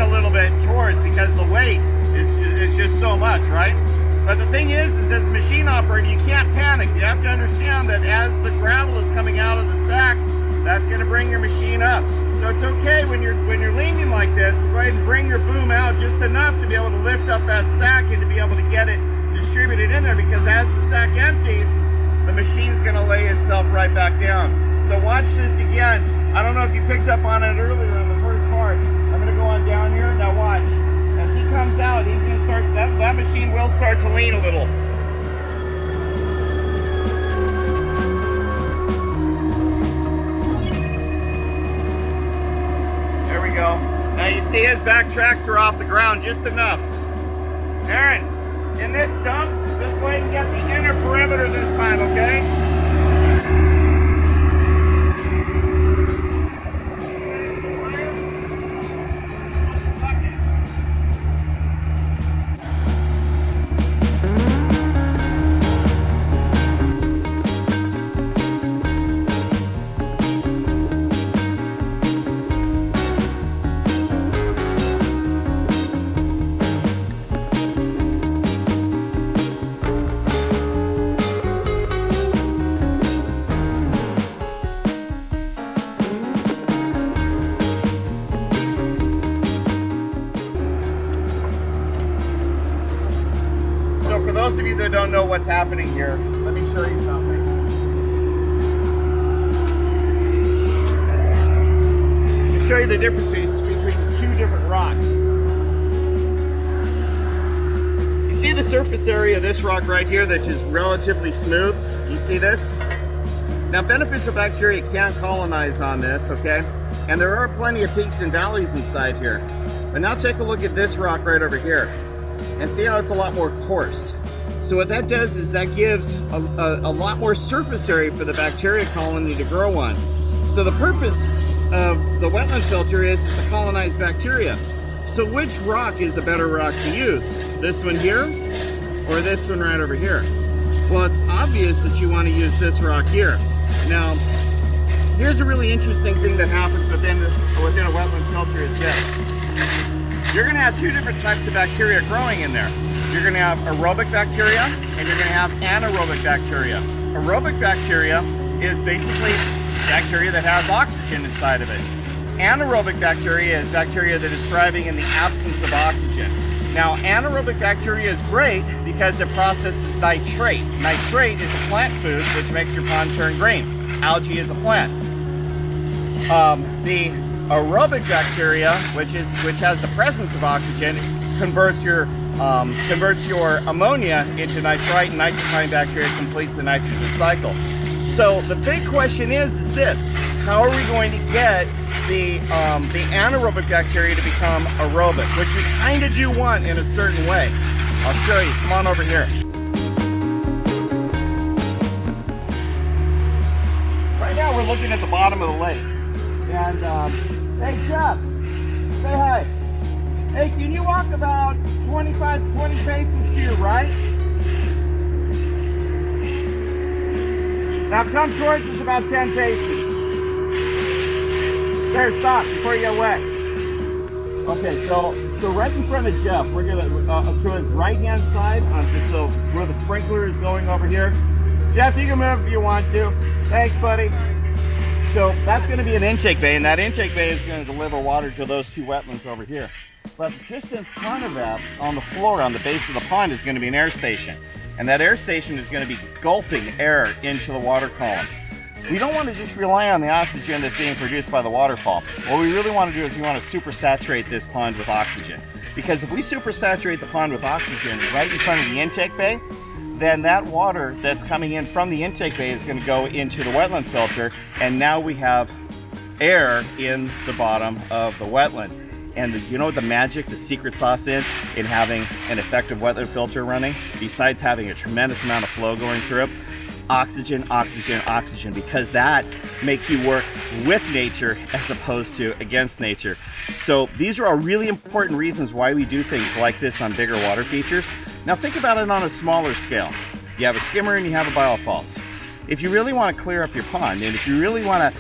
a little bit towards because the weight is just so much, right? But the thing is as a machine operator, you can't panic. You have to understand that as the gravel is coming out of the sack, that's going to bring your machine up. So it's okay when you're leaning like this, go ahead and bring your boom out just enough to be able to lift up that sack and to be able to get it distributed in there, because as the sack empties, the machine's going to lay itself right back down. So watch this again. I don't know if you picked up on it earlier in the first part. I'm going to go on down here. Now watch. As he comes out, he's going to start, that machine will start to lean a little. There we go. Now you see his back tracks are off the ground just enough. Aaron, in this dump, let's go ahead and get the inner perimeter this time, okay? For those of you that don't know what's happening here, let me show you something. To show you the difference between two different rocks. You see the surface area of this rock right here that's just relatively smooth? You see this? Now beneficial bacteria can't colonize on this, okay? And there are plenty of peaks and valleys inside here. But now take a look at this rock right over here. And see how it's a lot more coarse. So what that does is that gives a lot more surface area for the bacteria colony to grow on. So the purpose of the wetland filter is to colonize bacteria. So which rock is a better rock to use? This one here or this one right over here? Well, it's obvious that you want to use this rock here. Now, here's a really interesting thing that happens within a wetland filter is this. You're going to have two different types of bacteria growing in there. You're going to have aerobic bacteria and you're going to have anaerobic bacteria. Aerobic bacteria is basically bacteria that has oxygen inside of it. Anaerobic bacteria is bacteria that is thriving in the absence of oxygen. Now, anaerobic bacteria is great because it processes nitrate. Nitrate is a plant food which makes your pond turn green. Algae is a plant. The aerobic bacteria, which has the presence of oxygen, converts your ammonia into nitrite, and nitrifying bacteria completes the nitrogen cycle. So the big question is this: how are we going to get the anaerobic bacteria to become aerobic, which we kind of do want in a certain way? I'll show you. Come on over here. Right now we're looking at the bottom of the lake. And, hey Jeff, say hi. Hey, can you walk about 25, 20 paces to your right? Now come towards us about 10 paces. There, stop before you get wet. Okay, so right in front of Jeff, we're gonna to his right-hand side, so where the sprinkler is going over here. Jeff, you can move if you want to. Thanks, buddy. So that's going to be an intake bay, and that intake bay is going to deliver water to those two wetlands over here. But just in front of that, on the floor, on the base of the pond, is going to be an air station. And that air station is going to be gulping air into the water column. We don't want to just rely on the oxygen that's being produced by the waterfall. What we really want to do is we want to supersaturate this pond with oxygen. Because if we supersaturate the pond with oxygen right in front of the intake bay, then that water that's coming in from the intake bay is going to go into the wetland filter, and now we have air in the bottom of the wetland. And you know what the magic, the secret sauce is in having an effective wetland filter running, besides having a tremendous amount of flow going through it? Oxygen, oxygen, oxygen, because that makes you work with nature as opposed to against nature. So these are all really important reasons why we do things like this on bigger water features. Now think about it on a smaller scale. You have a skimmer and you have a biofalls. If you really want to clear up your pond, and if you really want to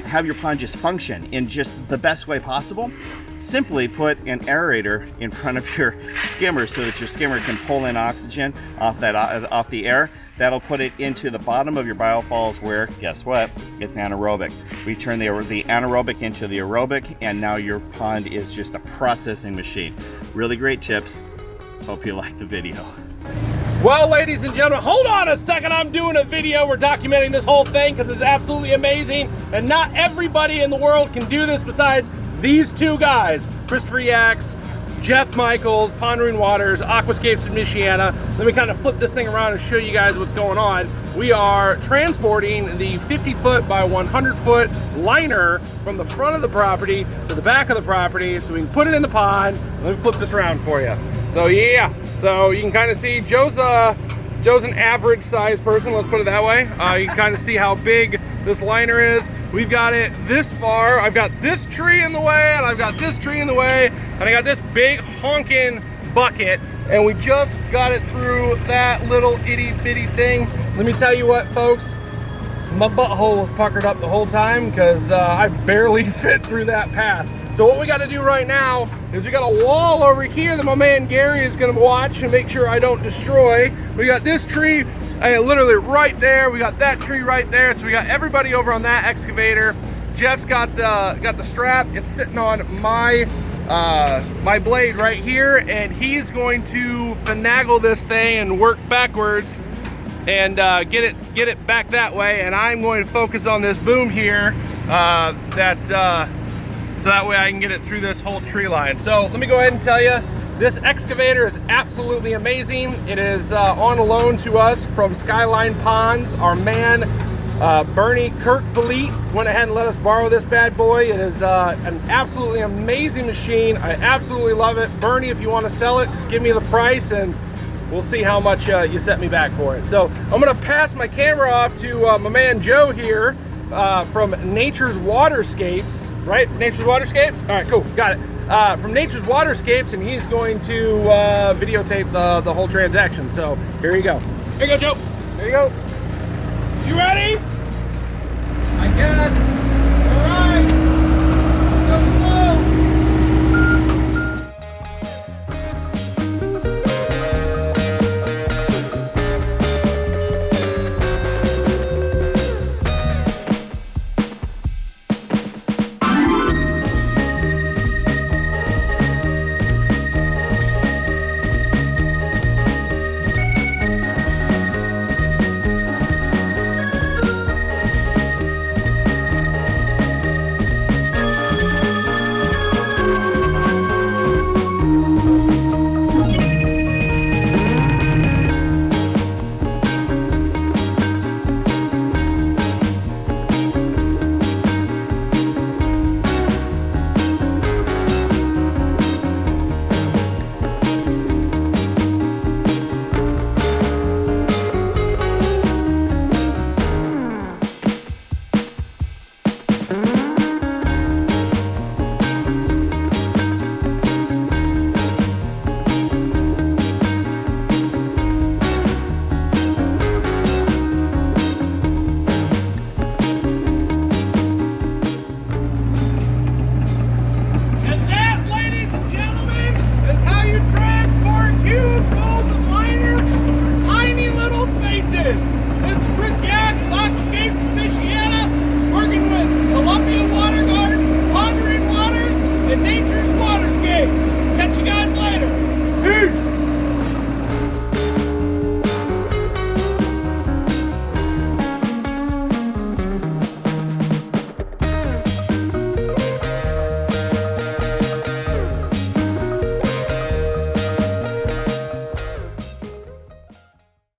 have your pond just function in just the best way possible, simply put an aerator in front of your skimmer so that your skimmer can pull in oxygen off the air. That'll put it into the bottom of your biofalls where, guess what? It's anaerobic. We turn the anaerobic into the aerobic, and now your pond is just a processing machine. Really great tips. Hope you liked the video. Well, ladies and gentlemen, hold on a second. I'm doing a video. We're documenting this whole thing because it's absolutely amazing. And not everybody in the world can do this besides these two guys, Christopher Yaks, Jeff Michaels, Pondering Waters, Aquascapes in Michiana. Let me kind of flip this thing around and show you guys what's going on. We are transporting the 50-foot by 100-foot liner from the front of the property to the back of the property so we can put it in the pond. Let me flip this around for you. So yeah, so you can kind of see Joe's an average sized person, let's put it that way. You can kind of see how big this liner is. We've got it this far. I've got this tree in the way, and I've got this tree in the way, and I got this big honking bucket, and we just got it through that little itty bitty thing. Let me tell you what, folks, my butthole was puckered up the whole time because I barely fit through that path. So what we got to do right now is we got a wall over here that my man Gary is going to watch and make sure I don't destroy. We got this tree literally right there. We got that tree right there. So we got everybody over on that excavator. Jeff's got the strap. It's sitting on my my blade right here, and he's going to finagle this thing and work backwards and get it back that way. And I'm going to focus on this boom here so that way I can get it through this whole tree line. So let me go ahead and tell you, this excavator is absolutely amazing. It is on loan to us from Skyline Ponds. Our man, Bernie Kirkvliet, went ahead and let us borrow this bad boy. It is an absolutely amazing machine. I absolutely love it. Bernie, if you want to sell it, just give me the price and we'll see how much you set me back for it. So I'm gonna pass my camera off to my man Joe here from Nature's Waterscapes, right? Nature's Waterscapes? All right, cool, got it. From Nature's Waterscapes, and he's going to videotape the whole transaction. So here you go. Here you go, Joe. There you go. You ready? I guess. All right. Go slow.